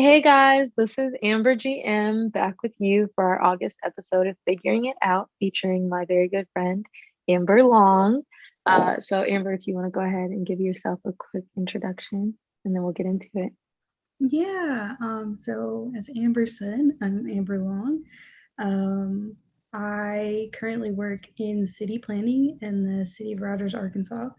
Hey guys, this is Amber GM back with you for our August episode of Figuring It Out, featuring my very good friend Amber Long. So Amber, if you want to go ahead and give yourself a quick introduction, and then we'll get into it. So as Amber said, I'm Amber Long. Um, I currently work in city planning in the city of Rogers, Arkansas.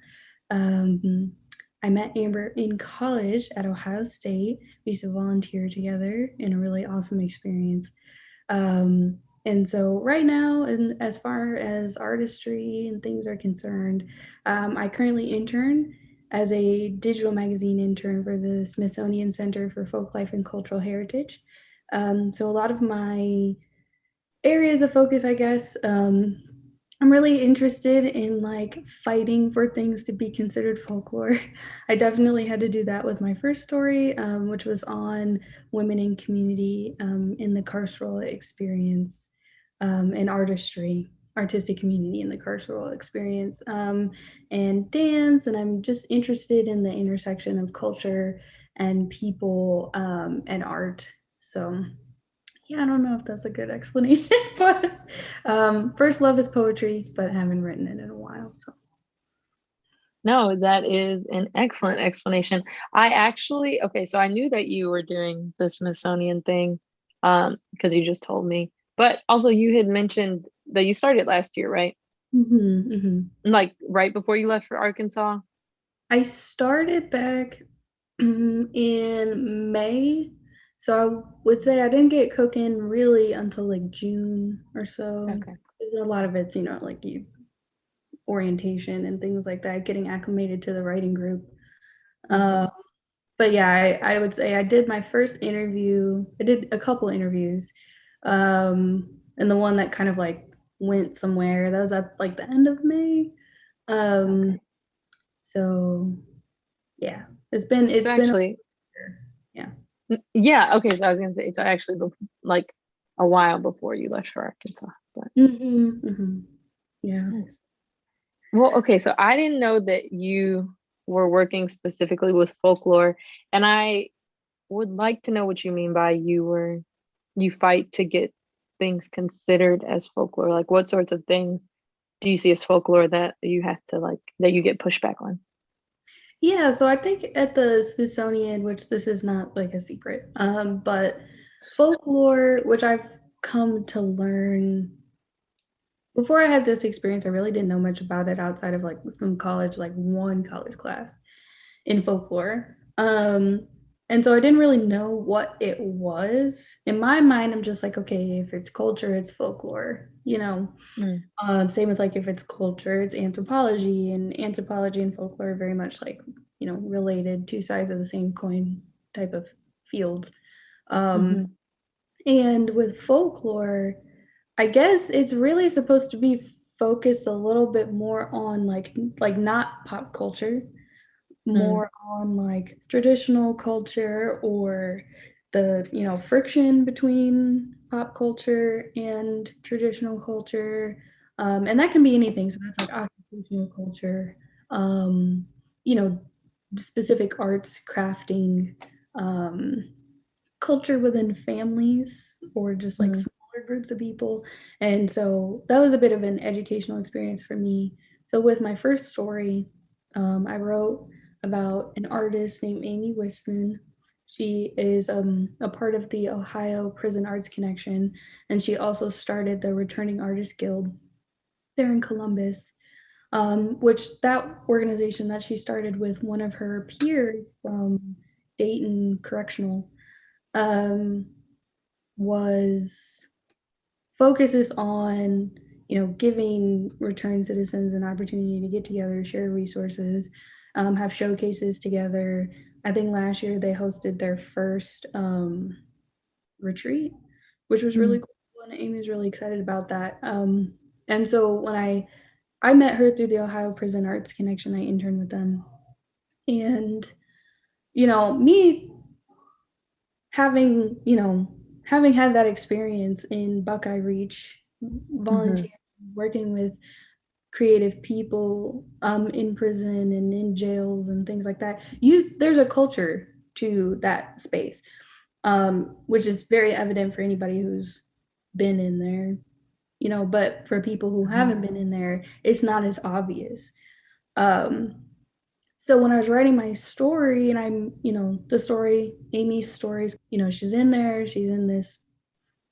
Um, I met Amber in college at Ohio State. We used to volunteer together in a really awesome experience. And so right now, and as far as artistry and things are concerned, I currently intern as a digital magazine intern for the Smithsonian Center for Folklife and Cultural Heritage. So a lot of my areas of focus, I guess, I'm really interested in like fighting for things to be considered folklore. I definitely had to do that with my first story, which was on women in community in the carceral experience and artistic community in the carceral experience, and dance. And I'm just interested in the intersection of culture and people and art. So yeah, I don't know if that's a good explanation, but first love is poetry, but haven't written it in a while. So No, that is an excellent explanation. Okay, so I knew that you were doing the Smithsonian thing, because you just told me. But also you had mentioned that you started last year, right? mhm. Like right before you left for Arkansas. I started back in May. So I would say I didn't get cooking really until like June or so. Okay. 'Cause a lot of it's, like orientation and things like that, getting acclimated to the writing group. Hmm. Uh, but yeah, I would say I did my first interview. I did a couple interviews. And the one that kind of like went somewhere, that was at like the end of May. Um, Okay. so yeah, So it's been a actually, year. Yeah. yeah, okay, so I was gonna say it's actually like a while before you left for Arkansas, but Yeah. nice. Well, okay, so I didn't know that you were working specifically with folklore, and I would like to know what you mean by you fight to get things considered as folklore. Like what sorts of things do you see as folklore that you have to like that you get pushback on? Yeah, so I think at the Smithsonian, which this is not like a secret, but folklore, which I've come to learn before I had this experience, I really didn't know much about it outside of like some college, like one college class in folklore. And so I didn't really know what it was. In my mind, I'm just like, okay, if it's culture, it's folklore. Mm, Same with like if it's culture, it's anthropology, and anthropology and folklore are very much like, related, two sides of the same coin type of fields. Um, hmm. and with folklore, I guess it's really supposed to be focused a little bit more on like not pop culture, Mm, more on like traditional culture or the, friction between pop culture and traditional culture. And that can be anything. So that's like occupational culture, um, you know, specific arts, crafting, um, culture within families or just like mm. smaller groups of people. And so that was a bit of an educational experience for me. So with my first story, I wrote about an artist named Amy Wisman. She is a part of the Ohio Prison Arts Connection, and she also started the Returning Artists Guild there in Columbus, which that organization that she started with one of her peers from Dayton Correctional, um, was focuses on, giving returned citizens an opportunity to get together, share resources, have showcases together. I think last year they hosted their first retreat, which was really Mm. cool, and Amy was really excited about that. And so when I met her through the Ohio Prison Arts Connection, I interned with them, and me having had that experience in Buckeye Reach, Hmm. volunteering, working with creative people in prison and in jails and things like that, there's a culture to that space. which is very evident for anybody who's been in there, but for people who Mhm. haven't been in there, it's not as obvious. Um, so when I was writing my story, and the story, Amy's stories, she's in there, she's in this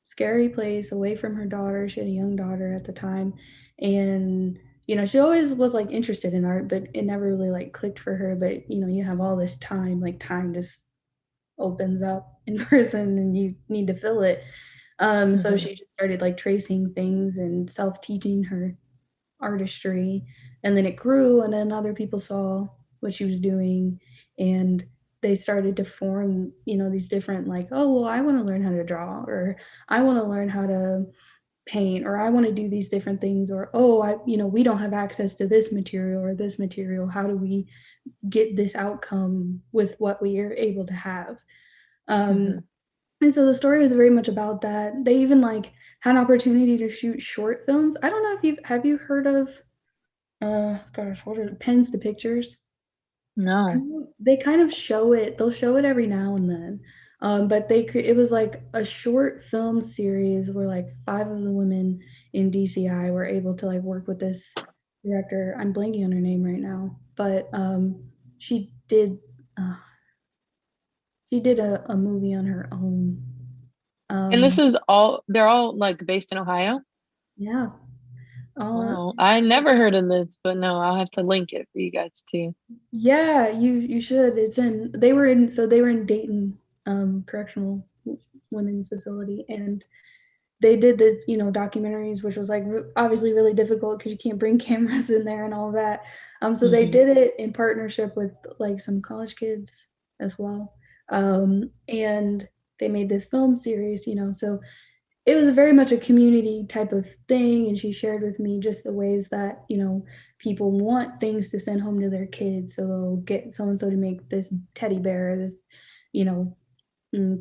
scary place away from her daughter. She had a young daughter at the time. And, she always was like interested in art, but it never really like clicked for her. But, you have all this time, like time just opens up in prison and you need to fill it. So Mhm. she just started like tracing things and self-teaching her artistry, and then it grew, and then other people saw what she was doing, and they started to form these different, like, oh well, I want to learn how to draw, or I want to learn how to paint, or I want to do these different things, or oh, we don't have access to this material or this material, how do we get this outcome with what we are able to have. um Mhm. and so the story was very much about that. They even like had an opportunity to shoot short films. I don't know if you heard of gosh, what are pens to pictures? No. They kind of show it. They'll show it every now and then. But it was like a short film series where like five of the women in DCI were able to like work with this director. I'm blanking on her name right now, but she did uh, she did a movie on her own. And this Um, is all, they're all like based in Ohio? yeah. Uh, Wow. I never heard of this, but no, I'll have to link it for you guys too. yeah, you should. They were in Dayton Correctional Women's Facility, and they did this, documentaries, which was like obviously really difficult because you can't bring cameras in there and all that. So they Hmm. did it in partnership with like some college kids as well. And they made this film series, so it was very much a community type of thing, and she shared with me just the ways that people want things to send home to their kids, so they'll get so and so to make this teddy bear, this you know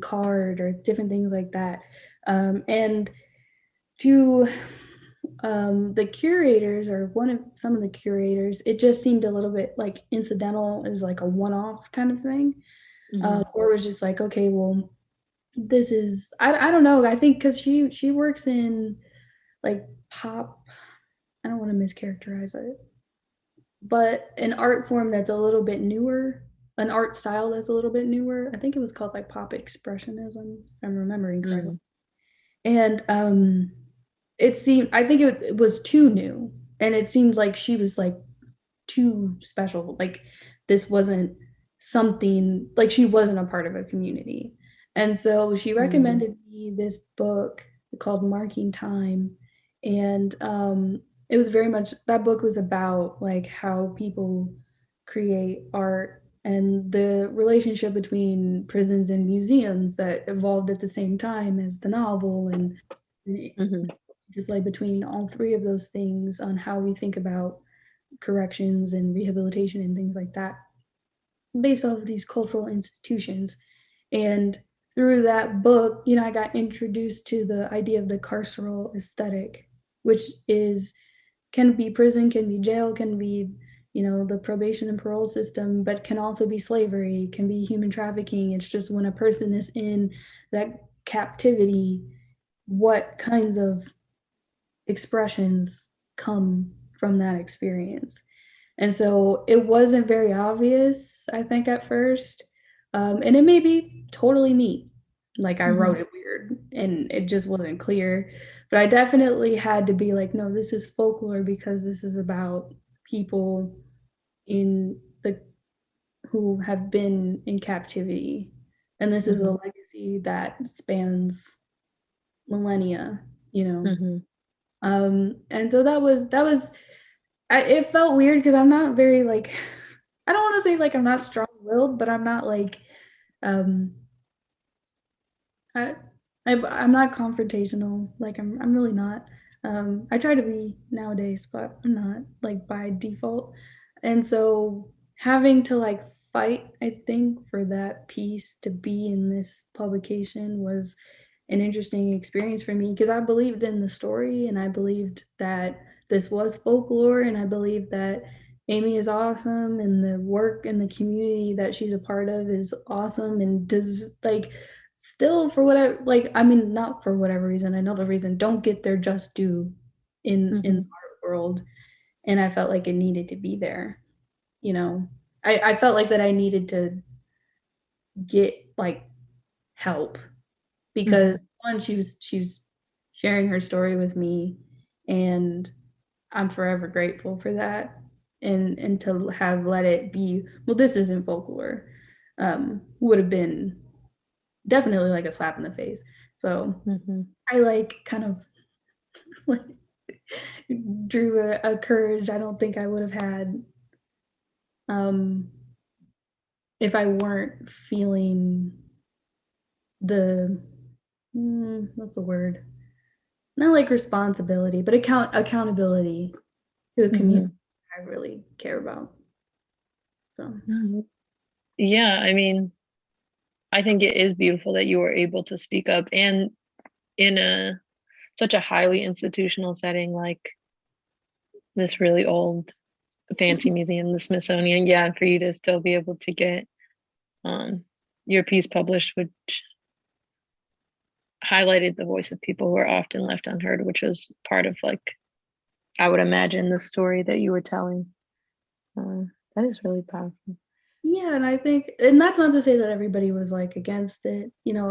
card, or different things like that. And to the curators, or some of the curators, it just seemed a little bit like incidental. It was like a one-off kind of thing, Hmm. or it was just like, okay, well, this is, I don't know. I think because she works in like pop. I don't want to mischaracterize it, but an art form that's a little bit newer, an art style that's a little bit newer. I think it was called like pop expressionism, if I'm remembering correctly. Hmm. And I think it was too new, and it seemed like she was like too special. Like this wasn't something, like she wasn't a part of a community. And so she Hmm. recommended me this book called Marking Time. And it was very much, that book was about like how people create art and the relationship between prisons and museums that evolved at the same time as the novel, and the Hmm. interplay between all three of those things on how we think about corrections and rehabilitation and things like that based off of these cultural institutions. And through that book, I got introduced to the idea of the carceral aesthetic, which is can be prison, can be jail, can be the probation and parole system, but can also be slavery, can be human trafficking. It's just when a person is in that captivity, what kinds of expressions come from that experience. And so it wasn't very obvious, I think, at first. And it may be totally me. Like I Hmm. wrote it weird and it just wasn't clear. But I definitely had to be like, no, this is folklore because this is about people in the who have been in captivity. And this is a Hmm. legacy that spans millennia, you know. Hmm. And so that was it felt weird because I'm not very like I don't want to say like I'm not strong-willed, but I'm not like um I, I'm not confrontational. Like I'm really not. I try to be nowadays, but I'm not like by default. And so having to like fight, I think, for that piece to be in this publication was an interesting experience for me because I believed in the story, and I believed that this was folklore, and I believed that Amy is awesome, and the work and the community that she's a part of is awesome, and does like still for whatever, like, I mean, not for whatever reason, I know the reason, don't get their just due in the Mm-hmm. art world. And I felt like it needed to be there, you know. I felt like that I needed to get like help Mm-hmm. because one, she was sharing her story with me, and I'm forever grateful for that. And to have let it be, well, this isn't folklore, would have been definitely like a slap in the face. So Mm-hmm. I like kind of like drew a courage I don't think I would have had um, if I weren't feeling the what's the word? Not like responsibility, but accountability to a community Mm-hmm. I really care about. So Yeah, I mean, I think it is beautiful that you were able to speak up and in a such a highly institutional setting like this really old fancy museum, the Smithsonian. Yeah, and for you to still be able to get um your piece published, which highlighted the voice of people who are often left unheard, which was part of like I would imagine the story that you were telling. Uh, that is really powerful. yeah, and I think, and that's not to say that everybody was like against it. You know,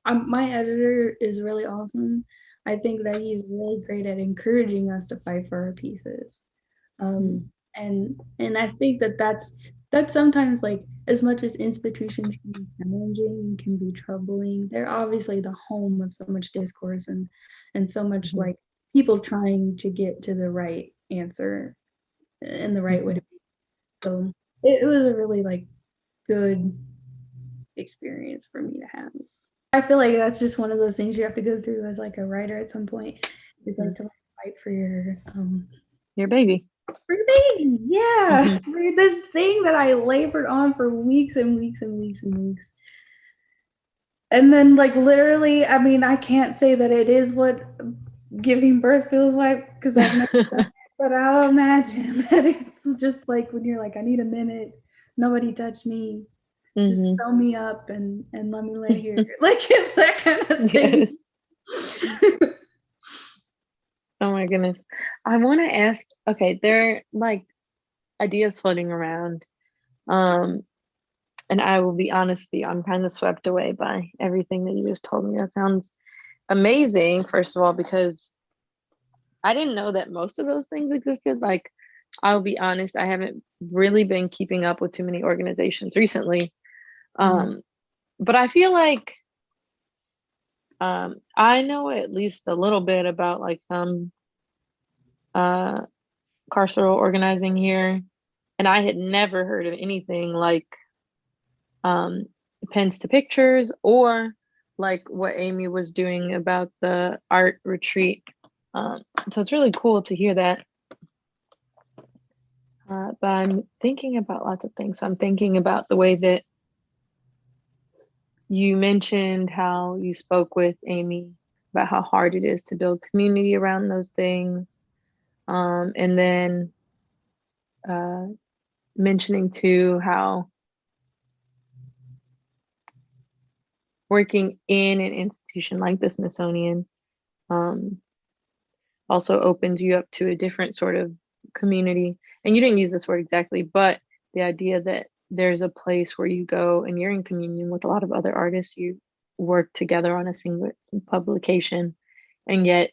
my editor is really awesome. I think that he's really great at encouraging us to fight for our pieces. Mm, And I think that that's sometimes like as much as institutions can be challenging and can be troubling, they're obviously the home of so much discourse and so much mhm, like people trying to get to the right answer and the right way mhm. to be. So it was a really like good experience for me to have. I feel like that's just one of those things you have to go through as like a writer at some point is like Mhm. to like fight Your baby. for your baby, yeah, Hmm. for this thing that I labored on for weeks and weeks and weeks and weeks. And then, like, literally, I mean, I can't say that it is what giving birth feels like because I've never done it, but I'll imagine that it's just like when you're like, I need a minute, nobody touch me, just Hmm. sew me up and let me lay here. Like, it's that kind of thing. Yes. Oh my goodness. I want to ask, okay, there are like ideas floating around. Um, and I will be honest with you, I'm kind of swept away by everything that you just told me. That sounds amazing, first of all, because I didn't know that most of those things existed. Like, I'll be honest, I haven't really been keeping up with too many organizations recently. Mm, Um, but I feel like I know at least a little bit about like some uh, carceral organizing here, and I had never heard of anything like um, pens to pictures or like what Amy was doing about the art retreat. Um, so it's really cool to hear that. But I'm thinking about lots of things. So I'm thinking about the way that you mentioned how you spoke with Amy about how hard it is to build community around those things. And then uh, mentioning too how working in an institution like the Smithsonian um, also opens you up to a different sort of community. And you didn't use this word exactly, but the idea that there's a place where you go and you're in communion with a lot of other artists, you work together on a single publication, and yet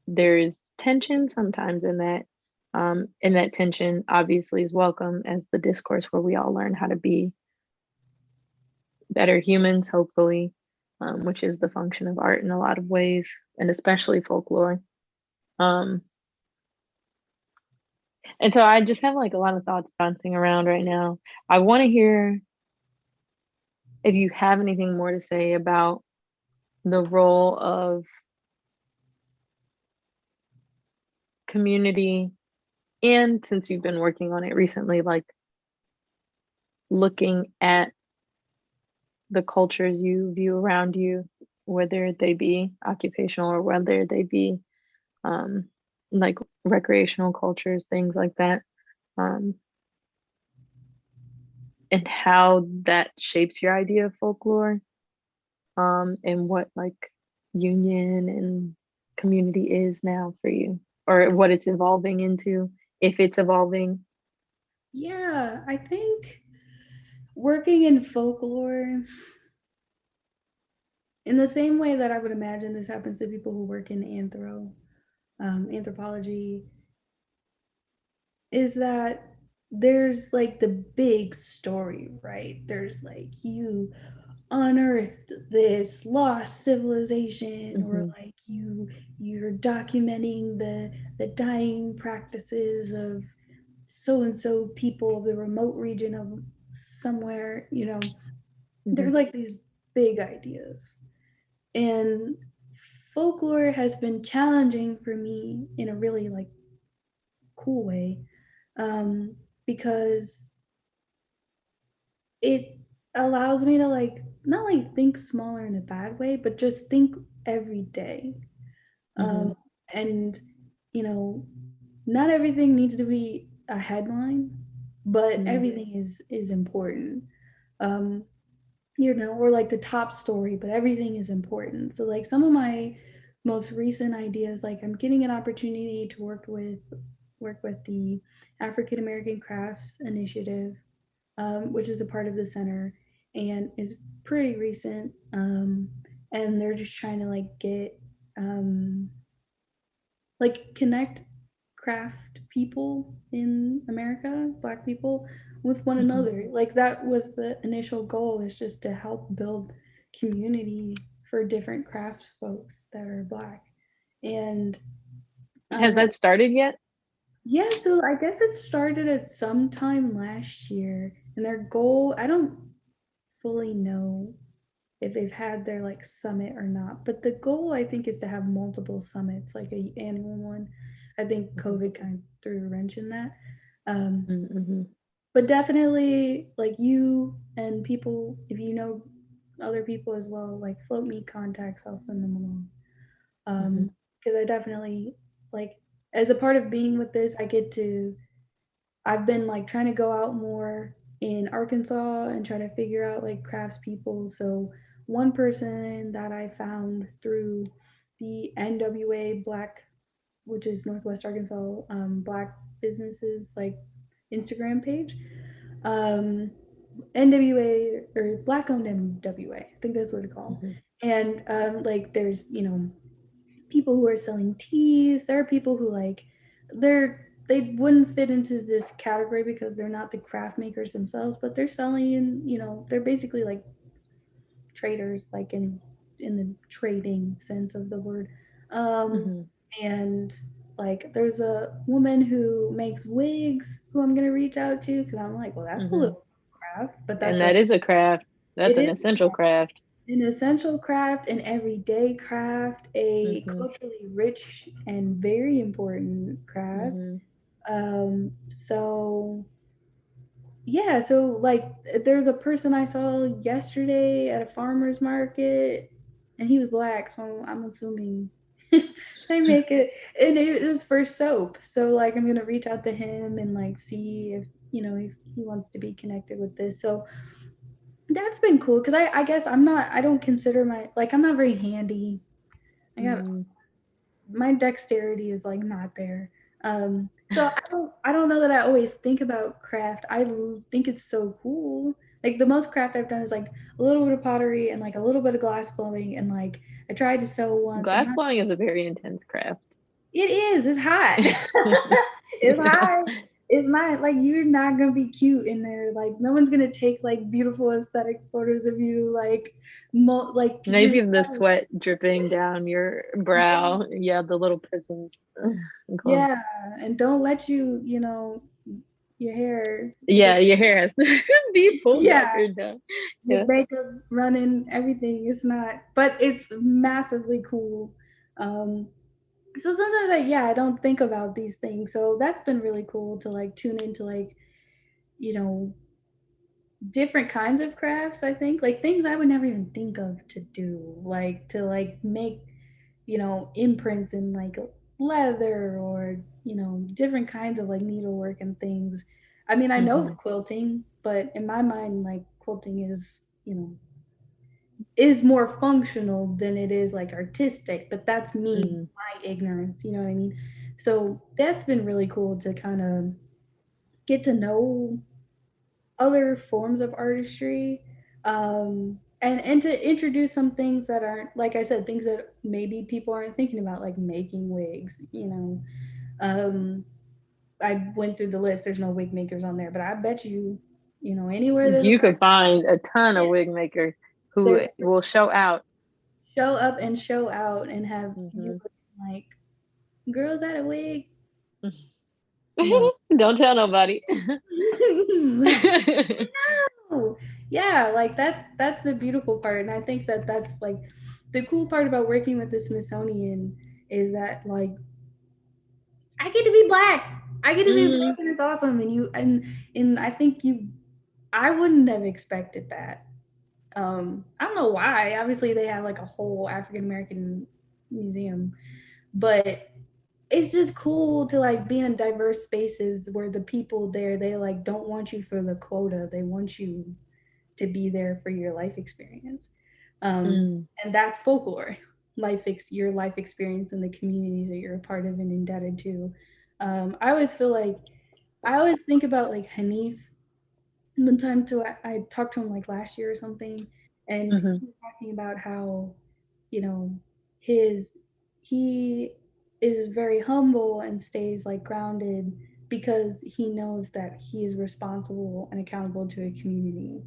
there's tension sometimes in that. And that tension obviously is welcome as the discourse where we all learn how to be better humans, hopefully, which is the function of art in a lot of ways, and especially folklore. Um, and so I just have like a lot of thoughts bouncing around right now. I want to hear if you have anything more to say about the role of community, and since you've been working on it recently, like looking at the cultures you view around you, whether they be occupational or whether they be um, like recreational cultures, things like that, um, and how that shapes your idea of folklore. and what like union and community is now for you, or what it's evolving into, if it's evolving. Yeah, I think working in folklore, in the same way that I would imagine this happens to people who work in anthropology, is that there's like the big story, right? There's like you unearthed this lost civilization, or Hmm. like you're documenting the dying practices of so and so people of the remote region of somewhere, Hmm. there's like these big ideas. And folklore has been challenging for me in a really like cool way, um, because it allows me to like not like think smaller in a bad way, but just think every day. Hmm. Um, and you know, not everything needs to be a headline, but Hmm. everything is important. Um, or like the top story, but everything is important. So like some of my most recent ideas, like I'm getting an opportunity to work with the African American Crafts Initiative, which is a part of the center and is pretty recent. And they're just trying to um, connect craft people in America, Black people, with one Hmm. another. Like that was the initial goal, is just to help build community for different crafts folks that are Black. And Has uh, that started yet? yeah, so I guess it started at some time last year, and their goal, I don't fully know if they've had their like summit or not, but the goal I think is to have multiple summits, like a annual one. I think Hmm. COVID kind of threw a wrench in that. Um, Hmm. but definitely like you and people, if you know other people as well, like float me contacts, I'll send them along. Hmm. Because I definitely like, as a part of being with this, I've been like trying to go out more in Arkansas and try to figure out like craftspeople. So one person that I found through the NWA Black, which is Northwest Arkansas, Black businesses like Instagram page, um, NWA, or Black owned NWA, I think that's what it's called. Hmm. And like there's people who are selling teas. There are people who like they wouldn't fit into this category because they're not the craft makers themselves, but they're selling, they're basically like traders, like in the trading sense of the word. Um Hmm. and like there's a woman who makes wigs who I'm gonna reach out to, because I'm like, well, that's a Hmm. little craft, but And that's that like is a craft. That's it an is essential craft. an essential craft, an everyday craft, a Hmm. culturally rich and very important craft. Hmm. So yeah, so like there's a person I saw yesterday at a farmer's market, and he was Black, so I'm assuming they make it, and it was for soap. So like I'm gonna reach out to him and like see if he wants to be connected with this. So that's been cool, because I guess I don't consider I'm not very handy. I got Hmm. My dexterity is like not there. So I don't know that I always think about craft. Think it's so cool. Like the most craft I've done is like a little bit of pottery and like a little bit of glass blowing, and like I tried to sew once. I'm Glass not. blowing is a very intense craft. It is. It's hot. It's Yeah. hot. It's not like you're not gonna be cute in there. Like no one's gonna take like beautiful aesthetic photos of you. Like you're Maybe the sweat dripping down your brow. Yeah, the little prisms. Cool. yeah, and don't let your hair Yeah, get your hair has to be pulled back yeah, or down. your Yeah. makeup running, everything. It's not, but it's massively cool. Um, so sometimes I don't think about these things. So that's been really cool to like tune into like, you know, different kinds of crafts. I think like things I would never even think of to do, like to like make, imprints in like leather, or different kinds of like needlework and things. I mean, I know Hmm. of quilting, but in my mind, like quilting is is more functional than it is like artistic, but that's me, Mm, my ignorance, you know what I mean? So that's been really cool to kind of get to know other forms of artistry, and to introduce some things that aren't, like I said, things that maybe people aren't thinking about, like making wigs, you know. I went through the list, there's no wig makers on there, but I bet you, you know, anywhere there's a you could black, find a ton of wig makers who there's will show out. show up and show out and have you Hmm. looking like, girls at a wig. No. Don't tell nobody. No. Yeah, like that's the beautiful part, and I think that that's like the cool part about working with the Smithsonian is that like I get to be black. I get to be black, Mm, and it's awesome. And and I think I wouldn't have expected that. I don't know why. Obviously, they have like a whole African American museum, but it's just cool to like be in diverse spaces where the people there, they like don't want you for the quota. They want you to be there for your life experience. mm, And that's folklore, your life experience in the communities that you're a part of and indebted to. I always feel like I always think about like Hanif. One time too, I talked to him like last year or something, and mhm, he was talking about how, you know, his he is very humble and stays like grounded because he knows that he is responsible and accountable to a community,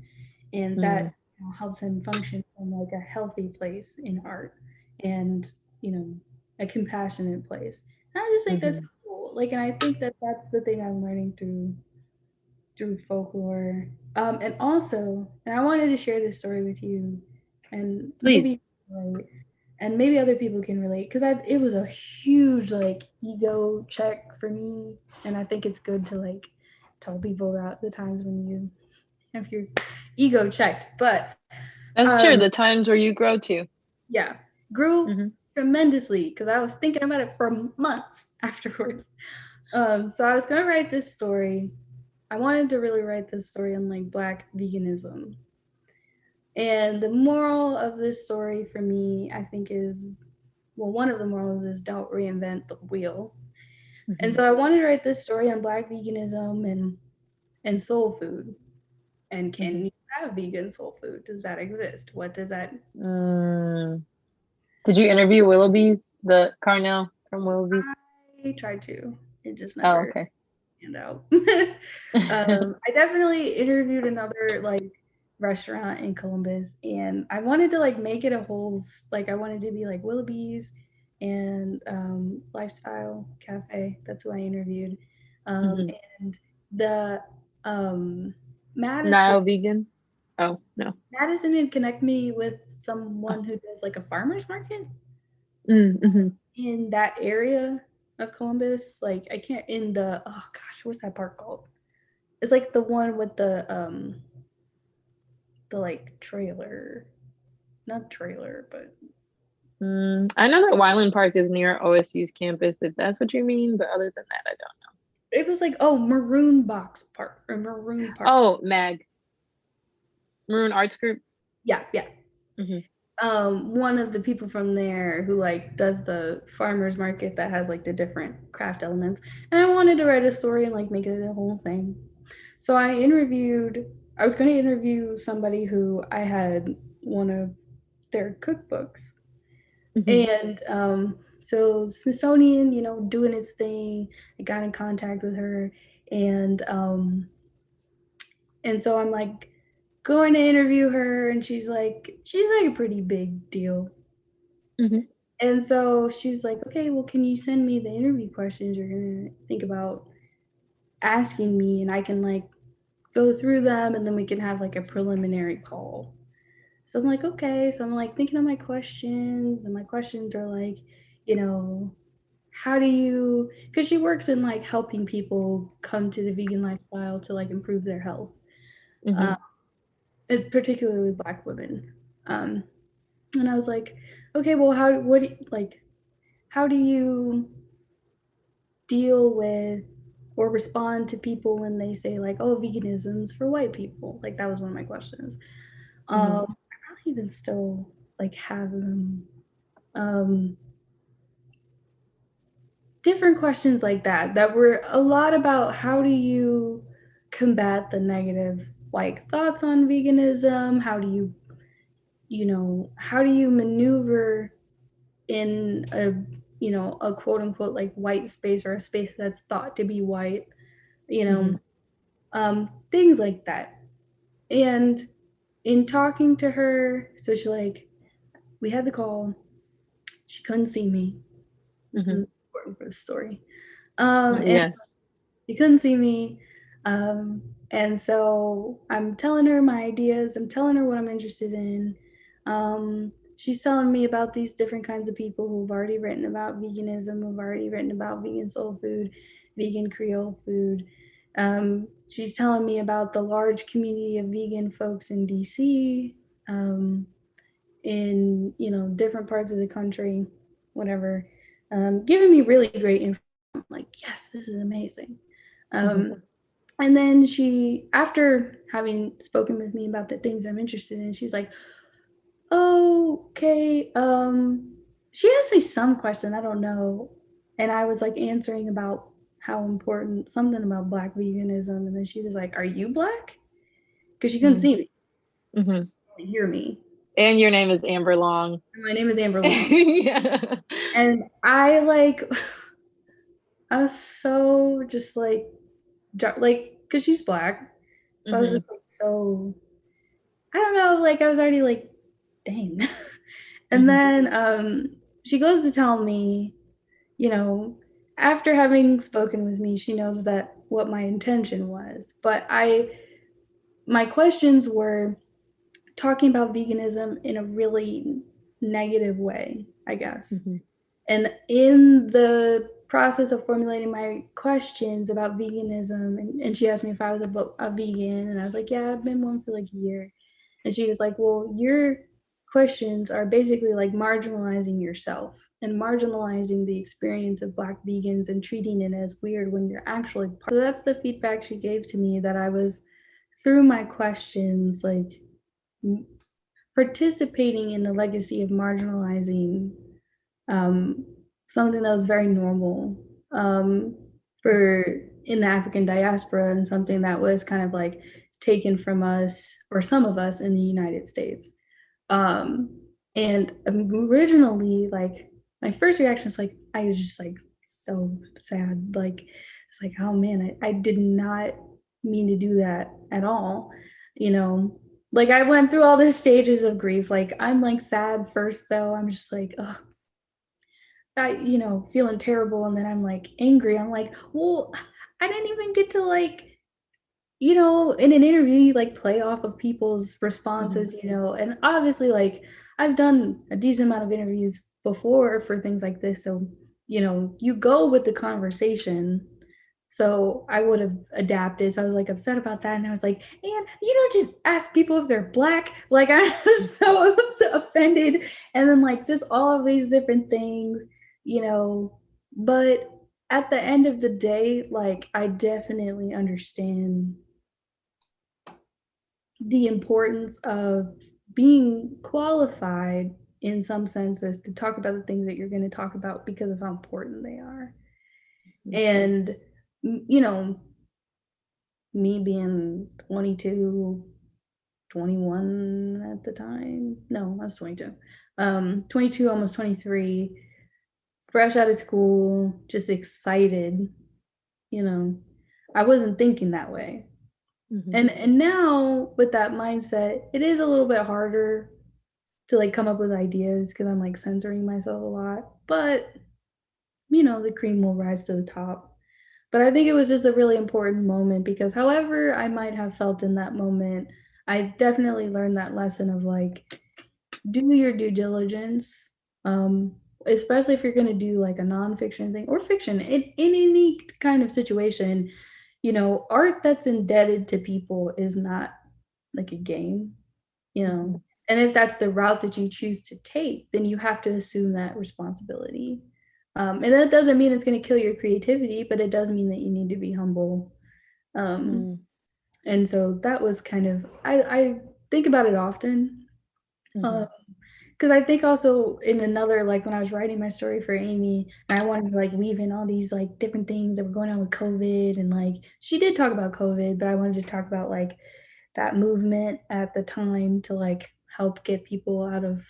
and mm, that, you know, helps him function from like a healthy place in art, and, you know, a compassionate place. And I just think that's mhm. cool. Like, and I think that that's the thing I'm learning through folklore. And also, and I wanted to share this story with you, and Please. maybe relate, and maybe other people can relate, because I it was a huge like ego check for me, and I think it's good to like tell people about the times when you have your ego checked. But That's true. The times where you grow too. yeah, grew Hmm. tremendously because I was thinking about it for months afterwards. So I was gonna write this story. I wanted to really write this story on like Black veganism. And the moral of this story for me, I think, is, well, one of the morals is don't reinvent the wheel. And Hmm. so I wanted to write this story on Black veganism and soul food. And Hmm. can you have vegan soul food? Does that exist? What does that? Mm. Did you interview Willoughby's, the Carnell from Willoughby's? I tried to. It just Oh, never okay. panned out. I definitely interviewed another like restaurant in Columbus, and I wanted to like make it a whole like I wanted to be like Willoughby's and Lifestyle Cafe. That's who I interviewed, Hmm. and the um, Madison Nile vegan? Oh, no. Madison had connect me with Oh. someone who does like a farmers market Mm-hmm. in that area of Columbus. Like I can't in the oh gosh, what's that park called? It's like the one with the like trailer, not trailer, but Mm, I know that Wyland Park is near OSU's campus, if that's what you mean, but other than that, I don't it was like, oh, Maroon Box Park or Maroon Park. know. Oh, MAG, Maroon Arts Group. Yeah, yeah. Hmm. One of the people from there who like does the farmers market that has like the different craft elements, and I wanted to write a story and like make it a whole thing. So I was going to interview somebody who I had one of their cookbooks. Hmm. And so Smithsonian, you know, doing its thing, I got in contact with her, and and so I'm like going to interview her, and she's like a pretty big deal. Hmm. And so she's like, okay, well, can you send me the interview questions you're gonna think about asking me, and I can like go through them, and then we can have like a preliminary call. So I'm like, okay. So I'm like thinking of my questions, and my questions are like, you know, how do you, because she works in like helping people come to the vegan lifestyle to like improve their health, uh, Hmm. particularly Black women. Um, and I was like, okay, well, how do you deal with or respond to people when they say like, oh, veganism's for white people? Like that was one of my questions. Hmm. Um, even still like have them. Um, Different questions like that were a lot about how do you combat the negative like thoughts on veganism? How do how do you maneuver in a a quote unquote like white space or a space that's thought to be white, you Mm-hmm. know, things like that. And in talking to her, so she like we had the call. She couldn't see me. This Mm-hmm. is important for the story. And Yes. she couldn't see me. And so I'm telling her my ideas. I'm telling her what I'm interested in. She's telling me about these different kinds of people who've already written about veganism, who've already written about vegan soul food, vegan Creole food. She's telling me about the large community of vegan folks in DC, in different parts of the country, whatever. Giving me really great info. I'm like, yes, this is amazing. Mm-hmm. And then she, after having spoken with me about the things I'm interested in, she's like, okay. She asked me some question, I don't know. And I was like answering about how important something about Black veganism. And then she was like, are you Black? Because she couldn't see me, Mm-hmm. hear me. And your name is Amber Long. And my name is Amber Long. Yeah. And I like, I was so just like, because she's Black. So I was Mm-hmm. just like, so, I don't know, like, I was already like, dang. And Mm-hmm. then she goes to tell me, you know, after having spoken with me, she knows that what my intention was. But my questions were talking about veganism in a really negative way, I guess. Mm-hmm. And in the process of formulating my questions about veganism, and she asked me if I was a vegan, and I was like, yeah, I've been one for like a year. And she was like, well, your questions are basically like marginalizing yourself and marginalizing the experience of Black vegans and treating it as weird when you're actually part. So that's the feedback she gave to me, that I was, through my questions, like participating in the legacy of marginalizing um, something that was very normal, um, for in the African diaspora, and something that was kind of like taken from us, or some of us, in the United States. And originally, like, my first reaction was like, I was just like so sad. Like, it's like, oh man, I did not mean to do that at all. You know, like, I went through all the stages of grief. Like, I'm like sad first, though. I'm just like, oh, feeling terrible. And then I'm like angry. I'm like, well, I didn't even get to like, in an interview, you like play off of people's Mm-hmm. responses, and obviously, like, I've done a decent amount of interviews before for things like this. So, you go with the conversation. So I would have adapted. So I was like upset about that. And I was like, and you don't just ask people if they're Black. Like, I was so offended. And then, like, just all of these different things, you know. But at the end of the day, like, I definitely understand the importance of being qualified in some senses to talk about the things that you're going to talk about because of how important they are. And, you know, me being 22, 21 at the time. No, I was 22. 22, almost 23, fresh out of school, just excited, you know. I wasn't thinking that way. Mm-hmm. And now with that mindset, it is a little bit harder to like come up with ideas because I'm like censoring myself a lot. But the cream will rise to the top. But I think it was just a really important moment because however I might have felt in that moment, I definitely learned that lesson of like, do your due diligence. Um, Especially if you're gonna do like a nonfiction thing or fiction in any kind of situation, art that's indebted to people is not like a game, you Mm-hmm. know. And if that's the route that you choose to take, then you have to assume that responsibility. And that doesn't mean it's going to kill your creativity, but it does mean that you need to be humble. Um, Mm-hmm. and so that was kind of, I think about it often Um, Hmm. because I think also in another, like when I was writing my story for Amy, and I wanted to like weave in all these like different things that were going on with COVID, and like she did talk about COVID, but I wanted to talk about like that movement at the time to like help get people out of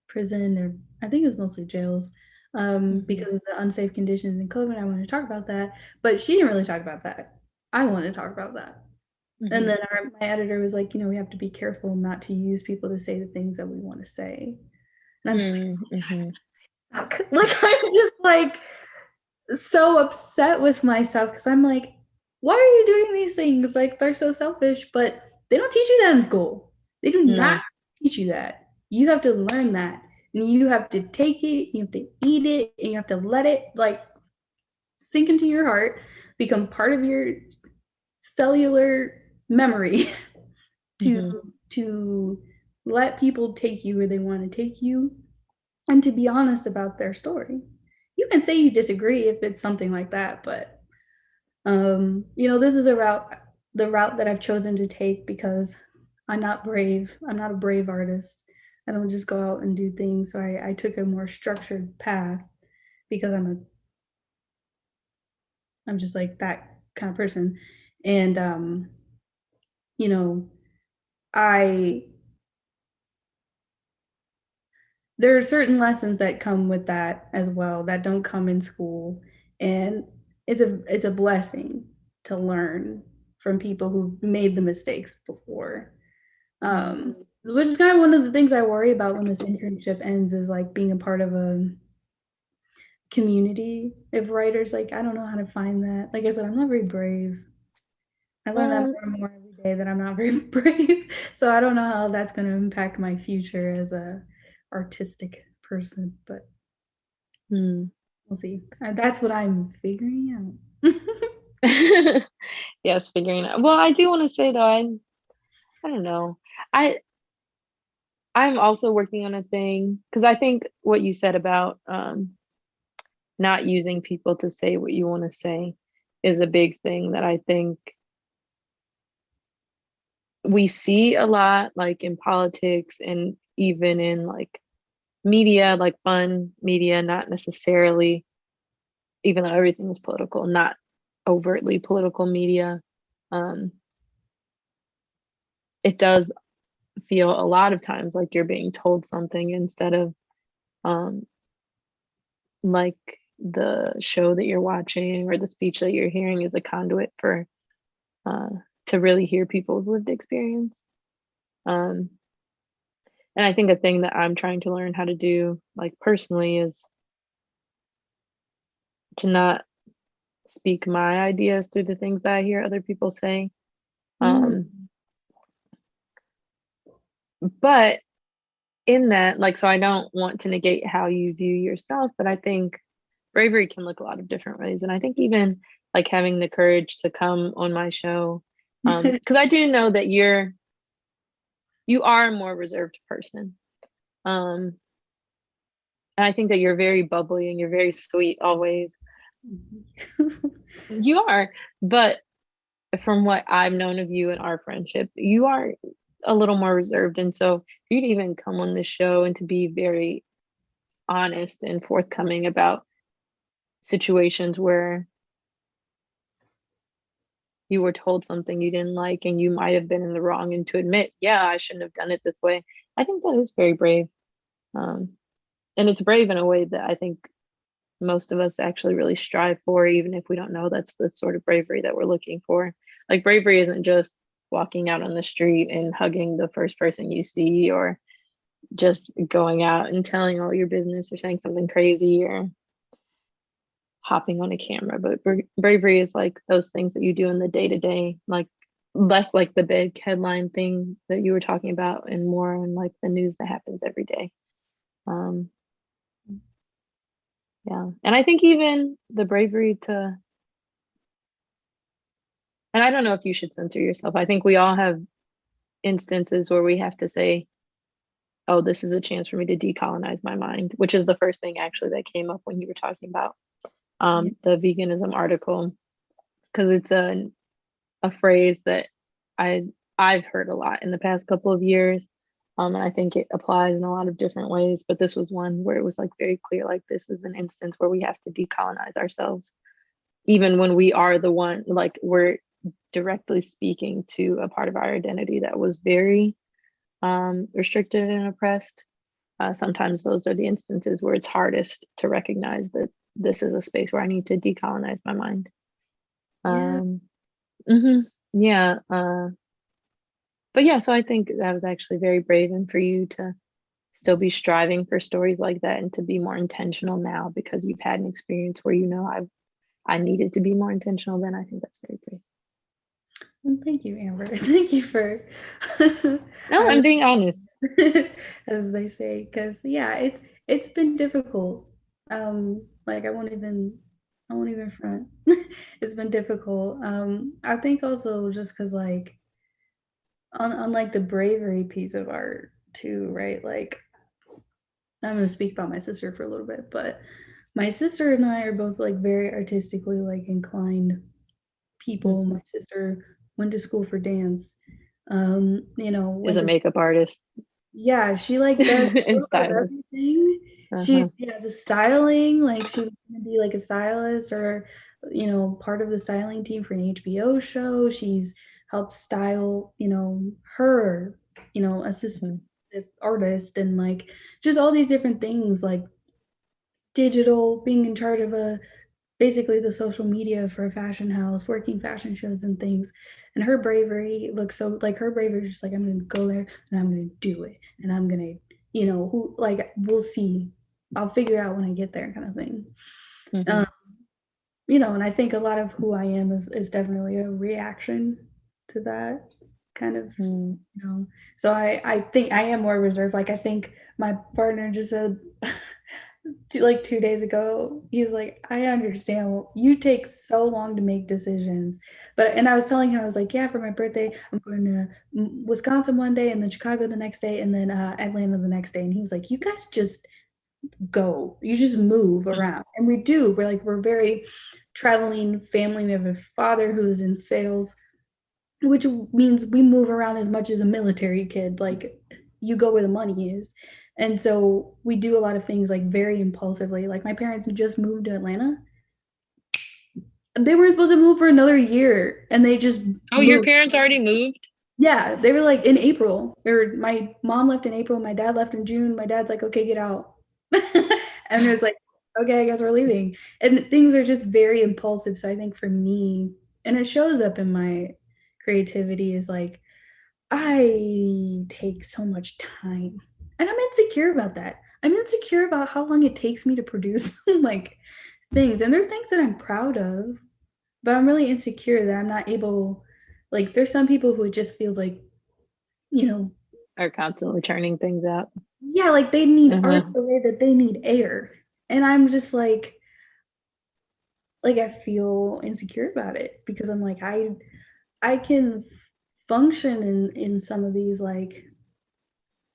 prison, or I think it was mostly jails, Hmm. because of the unsafe conditions in COVID. I wanted to talk about that, but she didn't really talk about that. I wanted to talk about that. And Hmm. then my editor was like, we have to be careful not to use people to say the things that we want to say. And I'm just Hmm. like, fuck. Like, I'm just like so upset with myself because I'm like, why are you doing these things? Like, they're so selfish, but they don't teach you that in school. They do not No. teach you that. You have to learn that. And you have to take it, you have to eat it, and you have to let it like sink into your heart, become part of your cellular memory to Hmm. to let people take you where they want to take you and to be honest about their story. You can say you disagree if it's something like that, but this is the route that I've chosen to take because I'm not brave. I'm not a brave artist. I don't just go out and do things. So I took a more structured path because I'm just like that kind of person. And you know, I there are certain lessons that come with that as well that don't come in school, and it's a blessing to learn from people who've made the mistakes before, Hmm. which is kind of one of the things I worry about when this internship ends, is like being a part of a community of writers. Like, I don't know how to find that. Like I said, I'm not very brave. I learn that Well, more and more every day that I'm not very brave. So I don't know how that's going to impact my future as a artistic person, but hmm. we'll see. That's what I'm figuring out. Yes, figuring out. Well, I do want to say though, I don't know. I I'm also working on a thing because I think what you said about not using people to say what you want to say is a big thing that I think we see a lot, like in politics and even in like media, like fun media, not necessarily, even though everything is political, not overtly political media. Um, it does feel a lot of times like you're being told something instead of um, like the show that you're watching or the speech that you're hearing is a conduit for uh, to really hear people's lived experience. Um, and I think a thing that I'm trying to learn how to do, like personally, is to not speak my ideas through the things that I hear other people say. Mm. But in that, like, so I don't want to negate how you view yourself, but I think bravery can look a lot of different ways. And I think even like having the courage to come on my show, because I do know that you are a more reserved person. Um, and I think that you're very bubbly and you're very sweet always. You are, but from what I've known of you and our friendship, you are a little more reserved. And so for you to even come on this show and to be very honest and forthcoming about situations where you were told something you didn't like and you might have been in the wrong, and to admit, yeah, I shouldn't have done it this way. I think that is very brave. Um, and it's brave in a way that I think most of us actually really strive for, even if we don't know that's the sort of bravery that we're looking for. Like bravery isn't just walking out on the street and hugging the first person you see, or just going out and telling all your business or saying something crazy or hopping on a camera. But bravery is like those things that you do in the day to day, like less like the big headline thing that you were talking about, and more on like the news that happens every day. Um, yeah. And I think even the bravery to, and I don't know if you should censor yourself. I think we all have instances where we have to say, oh, this is a chance for me to decolonize my mind, which is the first thing actually that came up when you were talking about Yeah. the veganism article, because it's a phrase that I I've heard a lot in the past couple of years. And I think it applies in a lot of different ways, but this was one where it was like very clear, like this is an instance where we have to decolonize ourselves, even when we are the one, like we're directly speaking to a part of our identity that was very restricted and oppressed. Sometimes those are the instances where it's hardest to recognize that this is a space where I need to decolonize my mind. Yeah. Um, mhm, yeah. But yeah, so I think that was actually very brave and for you to still be striving for stories like that and to be more intentional now because you've had an experience where I needed to be more intentional. Then I think that's very brave. Well, thank you, Amber. Thank you for No, I I'm being honest. as they say, because yeah, it's been difficult. Like I won't even front. It's been difficult. I think also just because like on like the bravery piece of art too, right? Like I'm gonna speak about my sister for a little bit, but my sister and I are both like very artistically like inclined people. Mhm. My sister went to school for dance. Is Went a to makeup artist yeah, she like does a and little bit of stylist. everything. She's Uh-huh. yeah, the styling, like she was gonna be like a stylist or part of the styling team for an HBO show. She's helped style, her, assistant Mhm. artist and like just all these different things like digital, being in charge of a basically the social media for a fashion house, working fashion shows and things. And her bravery looks so like her bravery is just like I'm gonna go there and I'm gonna do it and I'm gonna, who like we'll see. I'll figure it out when I get there, kind of thing. Mhm. Um, and I think a lot of who I am is definitely a reaction to that kind of, Mhm. you know. So I think I am more reserved. Like I think my partner just said like 2 days ago, he's like, I understand you take so long to make decisions. And I was telling him, I was like, yeah, for my birthday, I'm going to Wisconsin one day and then Chicago the next day and then Atlanta the next day. And he was like, you guys just go, you just move around. And we do. We're very traveling family. We have a father who's in sales, which means we move around as much as a military kid. Like you go where the money is. And so we do a lot of things like very impulsively. Like my parents just moved to Atlanta. They were supposed to move for another year and they just Oh, your moved. parents already moved? Yeah, they were like in April. Or my mom left in April, my dad left in June. My dad's like, okay, get out. And it was like, okay, I guess we're leaving. And things are just very impulsive. So I think for me, and it shows up in my creativity is like I take so much time and I'm insecure about that. I'm insecure about how long it takes me to produce like things. And there are things that I'm proud of, but I'm really insecure that I'm not able, like, there's some people who it just feels like, you know, Are constantly churning things out. yeah, like they need art Uh-huh. the way that they need air. And I'm just like I feel insecure about it because I'm like, I can function in some of these like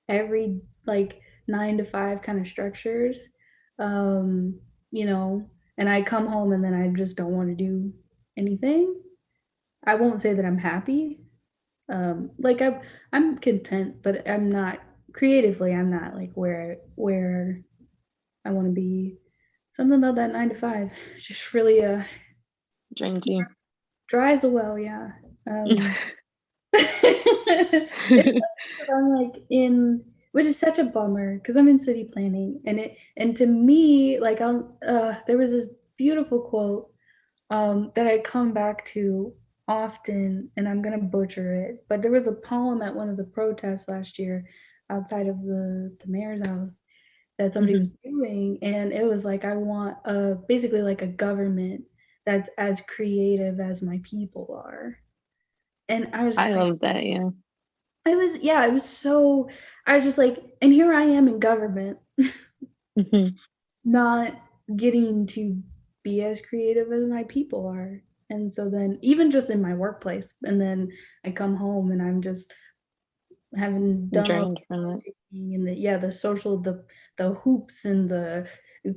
every like 9 to 5 kind of structures. Um, and I come home and then I just don't want to do anything. I won't say that I'm happy. Like I'm content, but I'm not creatively, I'm not like where I want to be. Something about that 9 to 5 just really Drains you. dries the well, yeah. It's because I'm like in, which is such a bummer because I'm in city planning and to me like there was this beautiful quote that I come back to often and I'm gonna butcher it, but there was a poem at one of the protests last year outside of the mayor's house that somebody Mhm. was doing, and it was like I want basically like a government that's as creative as my people are. And I was I just like, love that, yeah. it was so, I was just like, and here I am in government, Mhm. not getting to be as creative as my people are. And so then, even just in my workplace, and then I come home and I'm just having done all Drained from it. the politicking and the social, the hoops and the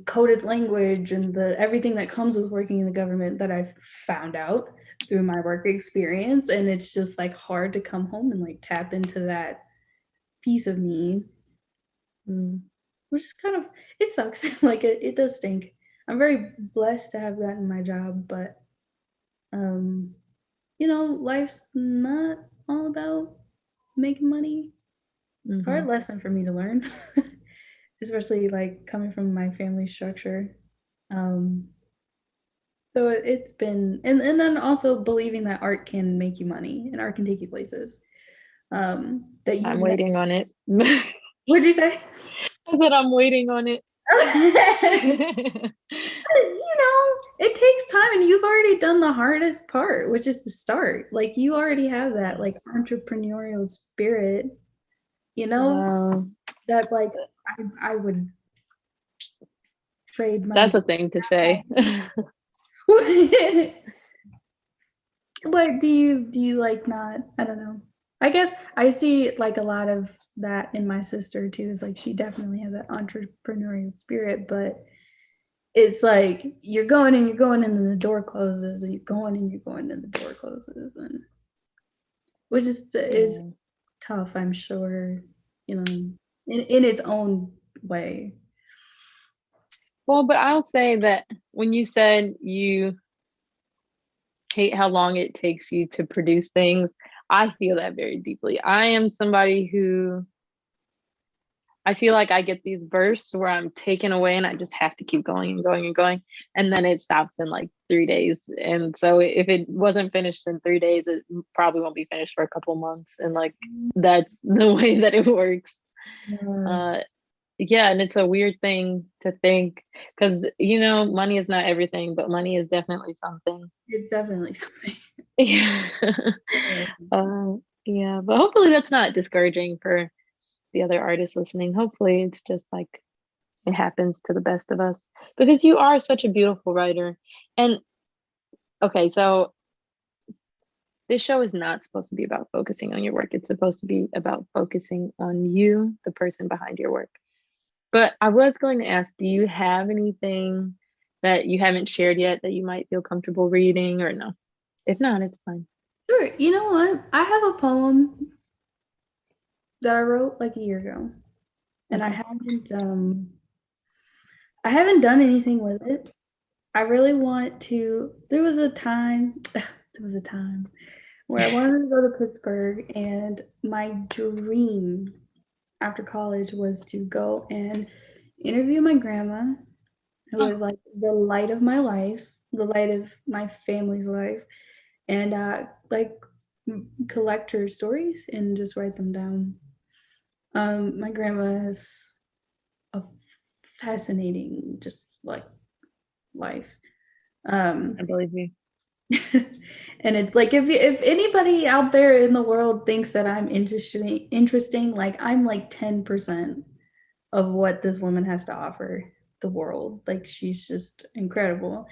coded language and the everything that comes with working in the government that I've found out through my work experience. And it's just like hard to come home and like tap into that piece of me, Mm, which is kind of, it sucks. Like it does stink. I'm very blessed to have gotten my job, but um, life's not all about making money. Hard mhm. lesson for me to learn, especially like coming from my family structure. Um, so it's been, and then also believing that art can make you money and art can take you places that you I'm would never. waiting on it. What'd you say? I said I'm waiting on it. It takes time and you've already done the hardest part, which is to start. Like you already have that like entrepreneurial spirit, you know, Well, that like I would trade my that's a thing to say. But do you like not, I don't know. I guess I see like a lot of that in my sister too. Is like she definitely has that entrepreneurial spirit, but it's like you're going and then the door closes and you're going and you're going and the door closes, and which is Yeah. tough, I'm sure, in its own way. Well, but I'll say that when you said you hate how long it takes you to produce things, I feel that very deeply. I am somebody who I feel like I get these bursts where I'm taken away and I just have to keep going and going and going. And then it stops in like 3 days. And so if it wasn't finished in 3 days, it probably won't be finished for a couple months. And like that's the way that it works. Yeah, Uh yeah, and it's a weird thing to think because money is not everything, but money is definitely something. it's definitely something. Yeah. Yeah, but hopefully that's not discouraging for the other artists listening. Hopefully it's just like it happens to the best of us because you are such a beautiful writer. And okay, so this show is not supposed to be about focusing on your work. It's supposed to be about focusing on you, the person behind your work. But I was going to ask, do you have anything that you haven't shared yet that you might feel comfortable reading or no? If not, it's fine. Sure. You know what? I have a poem that I wrote like a year ago, and Okay. I haven't done anything with it. I really want to. There was a time, there was a time where I wanted to go to Pittsburgh, and my dream after college was to go and interview my grandma, who Oh, was like the light of my life, the light of my family's life, and like collect her stories and just write them down. My grandma has a fascinating, just like life. Um, I believe you. and it's like if anybody out there in the world thinks that I'm interesting, like I'm like 10% of what this woman has to offer the world. Like she's just incredible.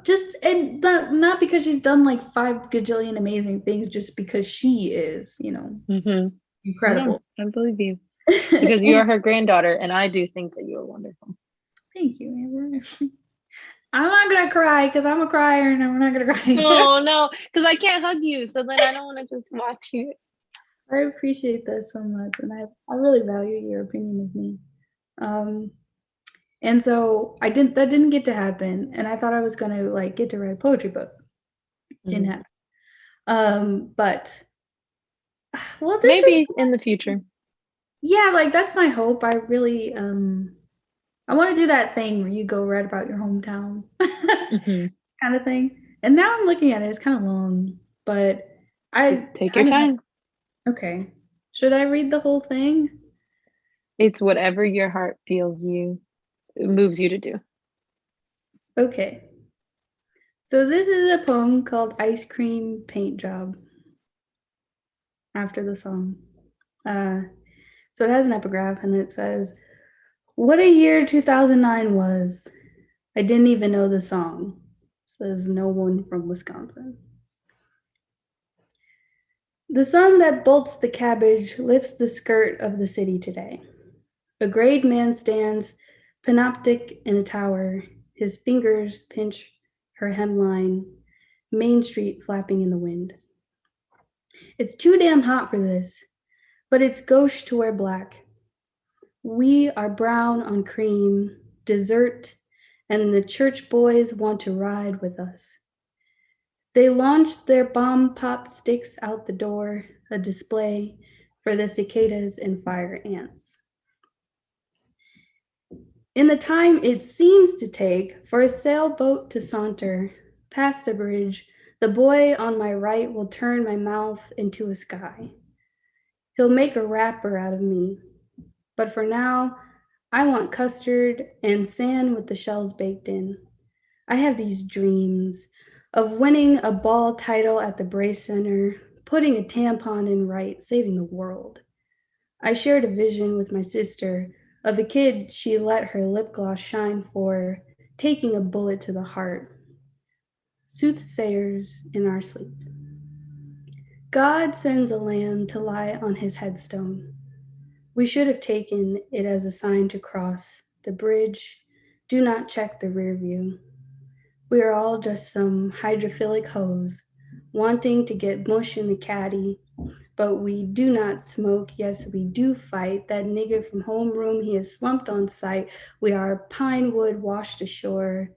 Just and not because she's done like 5 gajillion amazing things, just because she is, Mm-hmm. No, incredible. I believe you because you are her granddaughter, and I do think that you are wonderful. Thank you, Amber. I'm not gonna cry because I'm a crier and I'm not gonna cry. Oh no, because I can't hug you, so then I don't want to just watch you. I appreciate that so much, and I really value your opinion of me. Um, and so that didn't get to happen, and I thought I was gonna like get to write a poetry book. Didn't Mm. happen. But well, this is Maybe in the future. yeah, like that's my hope. I really I want to do that thing where you go write about your hometown Hmm. kind of thing. And now I'm looking at it, it's kind of long, but I Take your kind of time. okay. Should I read the whole thing? It's whatever your heart feels you moves you to do. Okay. So this is a poem called Ice Cream Paint Job after the song. Uh, so it has an epigraph and it says, "What a year 2009 was. I didn't even know the song," says no one from Wisconsin. The sun that bolts the cabbage lifts the skirt of the city today. A grayed man stands panoptic in a tower. His fingers pinch her hemline, Main Street flapping in the wind. It's too damn hot for this. but it's gauche to wear black. We are brown on cream, dessert, and the church boys want to ride with us. They launched their bomb pop sticks out the door, a display for the cicadas and fire ants. In the time it seems to take for a sailboat to saunter past a bridge, the boy on my right will turn my mouth into a sky. He'll make a rapper out of me. But for now, I want custard and sand with the shells baked in. I have these dreams of winning a ball title at the Brace Center, putting a tampon in right, saving the world. I shared a vision with my sister of a kid she let her lip gloss shine for, taking a bullet to the heart. Soothsayers in our sleep. God sends a lamb to lie on his headstone. We should have taken it as a sign to cross the bridge. Do not check the rear view. We are all just some hydrophilic hoes wanting to get mush in the caddy, but we do not smoke. Yes, we do fight. That nigger from homeroom, he is slumped on sight. We are pine wood washed ashore,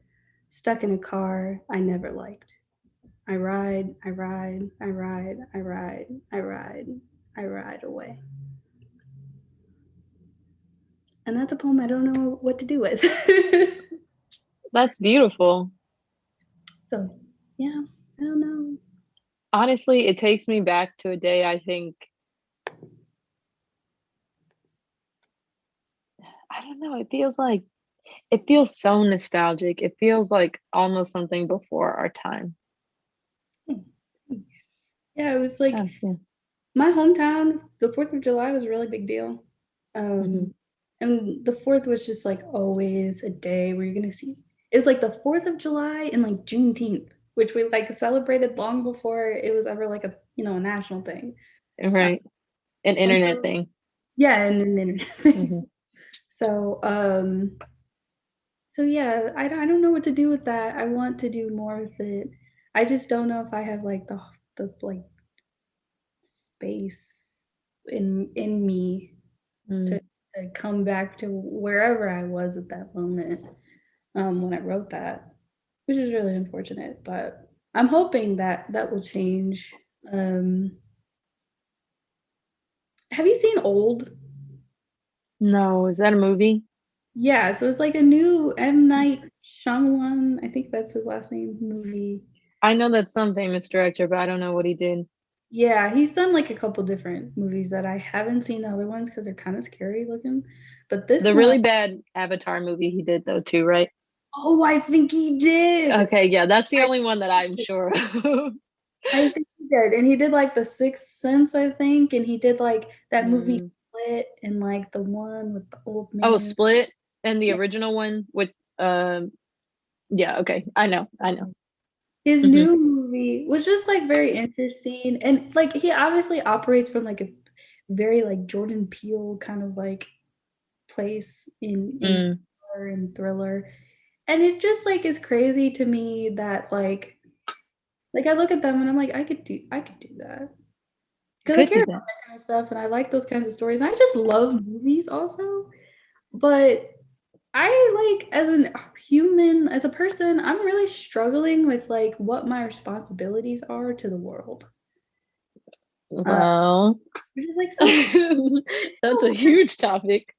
stuck in a car I never liked. I ride, I ride, I ride, I ride, I ride, I ride away. And that's a poem I don't know what to do with. That's beautiful. So, yeah, I don't know. Honestly, it takes me back to a day I think, I don't know, it feels so nostalgic. It feels like almost something before our time. Yeah, it was like Yeah, yeah. my hometown, the 4th of July was a really big deal. Hmm. And the 4th was just like always a day where you're going to see. It was like the 4th of July and like Juneteenth, which we like celebrated long before it was ever like a national thing. Uh, Right. An and internet so, thing. yeah, and an internet thing. Hmm. So, so yeah, I don't know what to do with that. I want to do more with it. I just don't know if I have like the like space in me Mm. to come back to wherever I was at that moment when I wrote that, which is really unfortunate. But I'm hoping that that will change. Um, have you seen Old? No, is that a movie? Yeah, so it's like a new M. Night Shyamalan, I think that's his last name, movie. I know that's some famous director, but I don't know what he did. Yeah, he's done like a couple different movies that I haven't seen the other ones because they're kind of scary looking. But this The one, really bad Avatar movie he did though too, right? oh, I think he did. Okay, yeah, that's the I, only one that I'm sure of. I think he did. And he did like The Sixth Sense, I think. And he did like that movie Mm. Split and like the one with the old Oh, man. Split and the Yeah. original one with yeah, okay. I know. I know. His Hmm. new movie was just like very interesting. And like he obviously operates from like a very like Jordan Peele kind of like place in Mm. horror and thriller. And it just like is crazy to me that like I look at them and I'm like I could do that You because I could care do about that. that kind of stuff and I like those kinds of stories. I just love movies also, but I like as a human, as a person, I'm really struggling with like what my responsibilities are to the world, uh, Well, which is like so it's that's a so huge topic.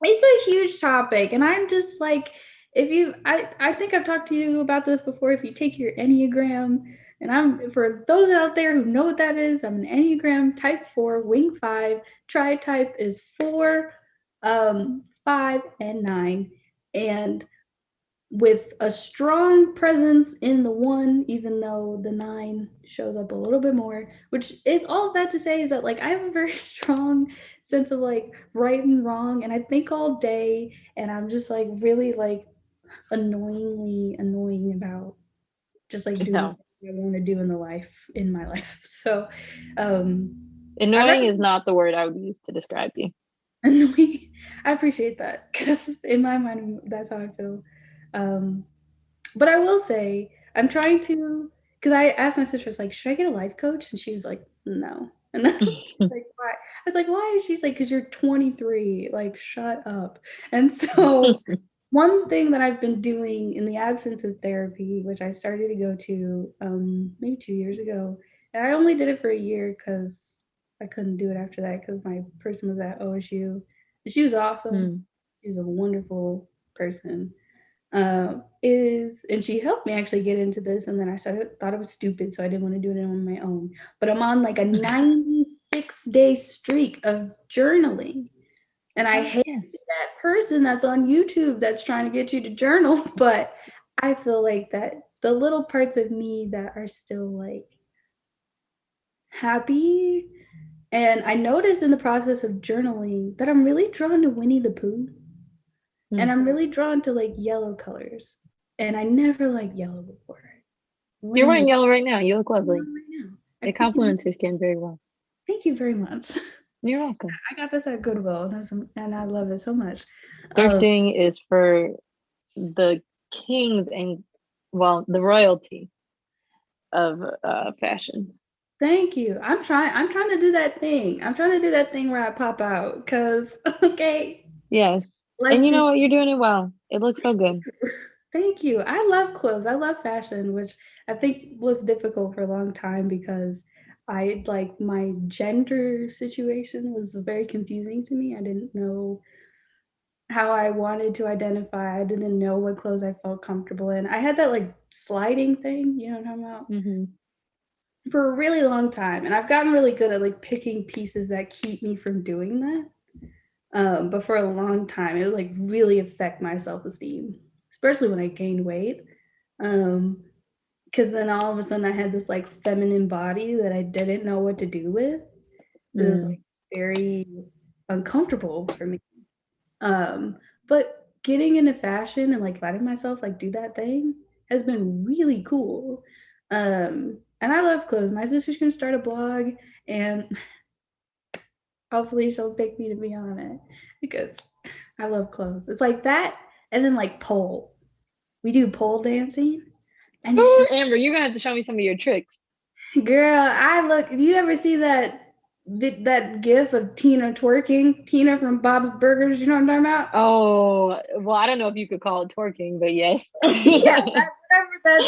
it's a huge topic, and I'm just like, if you, I think I've talked to you about this before. If you take your Enneagram, and I'm for those out there who know what that is, I'm an Enneagram Type 4, Wing 5. Tri type is 4, 5, and 9, and with a strong presence in the 1, even though the 9 shows up a little bit more, which is all of that to say is that like I have a very strong sense of like right and wrong, and I think all day, and I'm just like really like annoyingly annoying about just like doing No, what I want to do in my life. So um I annoying rather is not the word I would use to describe you. annoying. I appreciate that because in my mind that's how I feel. Um But I will say, I'm trying to, because I asked my sister, I was like, should I get a life coach? And she was like, no. And I was like, why? I was like, why? She's like, because you're 23. Like, shut up. And so one thing that I've been doing in the absence of therapy, which I started to go to maybe 2 years ago, and I only did it for a year because I couldn't do it after that because my person was at OSU. And she was awesome. Mm. She was a wonderful person. And she helped me actually get into this, and then I started thought it was stupid, so I didn't want to do it on my own. But I'm on like a 96-day streak of journaling, and I Oh, hate yes. that person that's on YouTube that's trying to get you to journal, but I feel like that the little parts of me that are still like happy. And I noticed in the process of journaling that I'm really drawn to Winnie the Pooh, and Mm. I'm really drawn to like yellow colors. And I never liked yellow before. You're Winnie wearing was yellow right now. You look lovely. right now. I It freaking complements your skin very well. thank you very much. You're welcome. I got this at Goodwill, and I love it so much. Um, Thrifting is for the kings and, well, the royalty of fashion. Thank you. I'm trying to do that thing. I'm trying to do that thing where I pop out because okay, Yes. And life's you too know what? You're doing it well. It looks so good. thank you. I love clothes. I love fashion, which I think was difficult for a long time because I like my gender situation was very confusing to me. I didn't know how I wanted to identify. I didn't know what clothes I felt comfortable in. I had that like sliding thing, you know what I'm talking about? Hmm. For a really long time. And I've gotten really good at like picking pieces that keep me from doing that. But for a long time, it would like really affect my self esteem, especially when I gained weight. Um, because then all of a sudden I had this like feminine body that I didn't know what to do with. It was Mm. like very uncomfortable for me. Um, but getting into fashion and like letting myself like do that thing has been really cool. And I love clothes. My sister's gonna start a blog, and hopefully she'll pick me to be on it because I love clothes. It's like that, and then like pole. We do pole dancing, and it's Ooh, just Amber, you're gonna have to show me some of your tricks. girl. I look. Do you ever see that gif of Tina twerking? Tina from Bob's Burgers. You know what I'm talking about? Oh, well, I don't know if you could call it twerking, but yes. Yeah, that, whatever that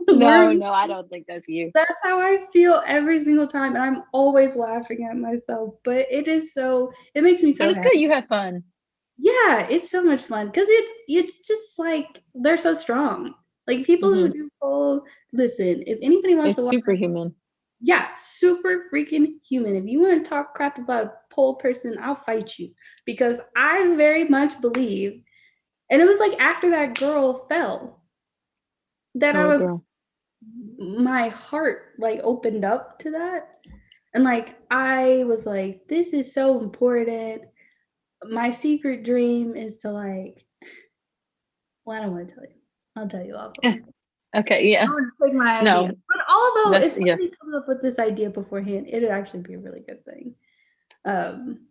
No, word. no, I don't think that's you. That's how I feel every single time, and I'm always laughing at myself. But it is so. It makes me But so it's good happy. you have fun. Yeah, it's so much fun because it's just like they're so strong. Like people who Hmm. do pole, listen, if anybody wants to It's watch, superhuman. yeah, super freaking human. If you want to talk crap about a pole person, I'll fight you because I very much believe. And it was like after that girl fell that I Oh, was girl. my heart like opened up to that. And like I was like, this is so important. My secret dream is to like, well, I don't want to tell you. I'll tell you Yeah. offline. Okay, I yeah. want to take my idea. No, But although that's if yeah. somebody comes up with this idea beforehand, it'd actually be a really good thing. Um,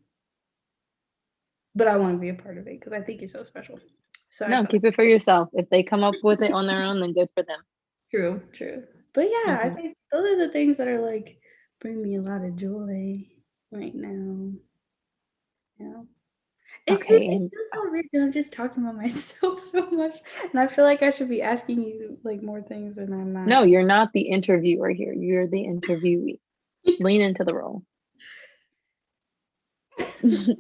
but I want to be a part of it because I think you're so special. So I No, tell keep it for yourself. If they come up with it on their own, then good for them. true, true. But yeah, I Hmm. think those are the things that are like bring me a lot of joy right now. Yeah. Okay, It's and just so weird that I'm just talking about myself so much, and I feel like I should be asking you like more things, and I'm not. no, you're not the interviewer here. You're the interviewee. Lean into the role.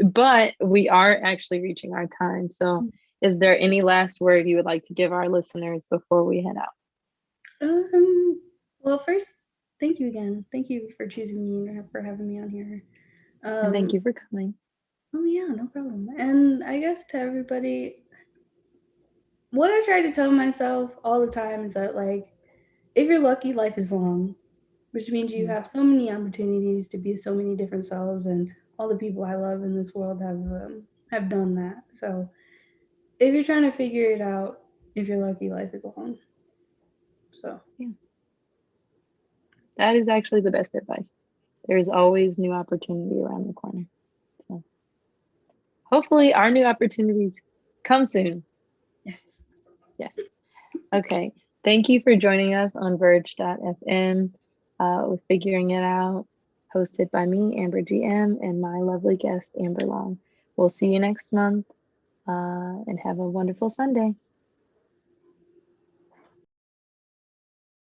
But we are actually reaching our time. So, is there any last word you would like to give our listeners before we head out? Um. Well, first, thank you again. Thank you for choosing me and for having me on here. And thank Um. you for coming. Oh yeah, no problem. And I guess to everybody, what I try to tell myself all the time is that like, if you're lucky, life is long, which means you Mm. have so many opportunities to be so many different selves, and all the people I love in this world have done that. So if you're trying to figure it out, if you're lucky, life is long. So Yeah, that is actually the best advice. There's always new opportunity around the corner. So, hopefully, our new opportunities come soon. yes. Yes. Okay. Thank you for joining us on Verge.fm with Figuring It Out. hosted by me, Amber GM, and my lovely guest, Amber Long. We'll see you next month and have a wonderful Sunday.